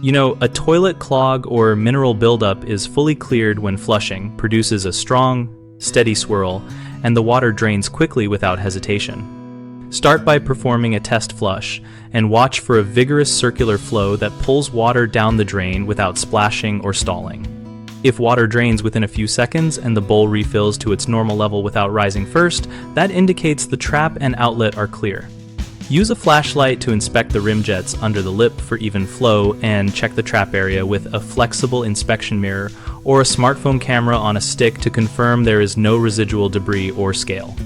You know, a toilet clog or mineral buildup is fully cleared when flushing, produces a strong, steady swirl, and the water drains quickly without hesitation. Start by performing a test flush and watch for a vigorous circular flow that pulls water down the drain without splashing or stalling. If water drains within a few seconds and the bowl refills to its normal level without rising first, that indicates the trap and outlet are clear. Use a flashlight to inspect the rim jets under the lip for even flow and check the trap area with a flexible inspection mirror or a smartphone camera on a stick to confirm there is no residual debris or scale.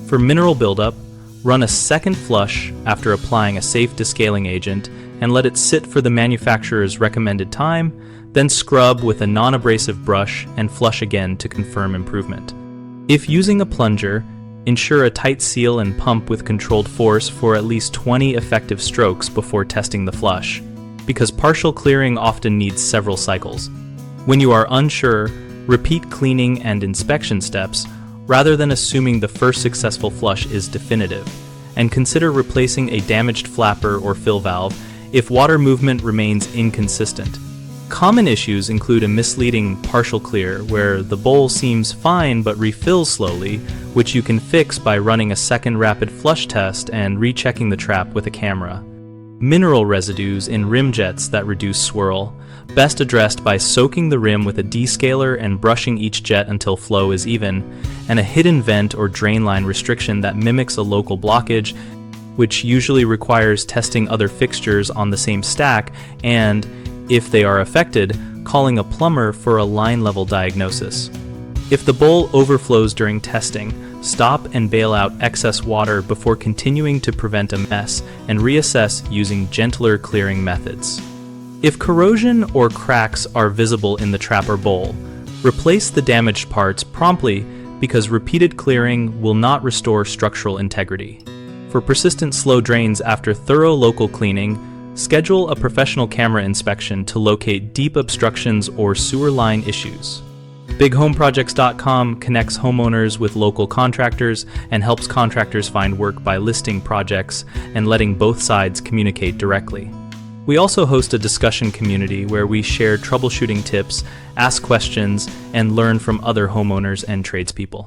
For mineral buildup, run a second flush after applying a safe descaling agent and let it sit for the manufacturer's recommended time, then scrub with a non-abrasive brush and flush again to confirm improvement. If using a plunger, ensure a tight seal and pump with controlled force for at least 20 effective strokes before testing the flush, because partial clearing often needs several cycles. When you are unsure, repeat cleaning and inspection steps rather than assuming the first successful flush is definitive, and consider replacing a damaged flapper or fill valve if water movement remains inconsistent. Common issues include a misleading partial clear where the bowl seems fine but refills slowly, which you can fix by running a second rapid flush test and rechecking the trap with a camera. Mineral residues in rim jets that reduce swirl, best addressed by soaking the rim with a descaler and brushing each jet until flow is even, and a hidden vent or drain line restriction that mimics a local blockage, which usually requires testing other fixtures on the same stack and, if they are affected, calling a plumber for a line-level diagnosis. If the bowl overflows during testing, stop and bail out excess water before continuing to prevent a mess and reassess using gentler clearing methods. If corrosion or cracks are visible in the trap or bowl, replace the damaged parts promptly because repeated clearing will not restore structural integrity. For persistent slow drains after thorough local cleaning, schedule a professional camera inspection to locate deep obstructions or sewer line issues. BigHomeProjects.com connects homeowners with local contractors and helps contractors find work by listing projects and letting both sides communicate directly. We also host a discussion community where we share troubleshooting tips, ask questions, and learn from other homeowners and tradespeople.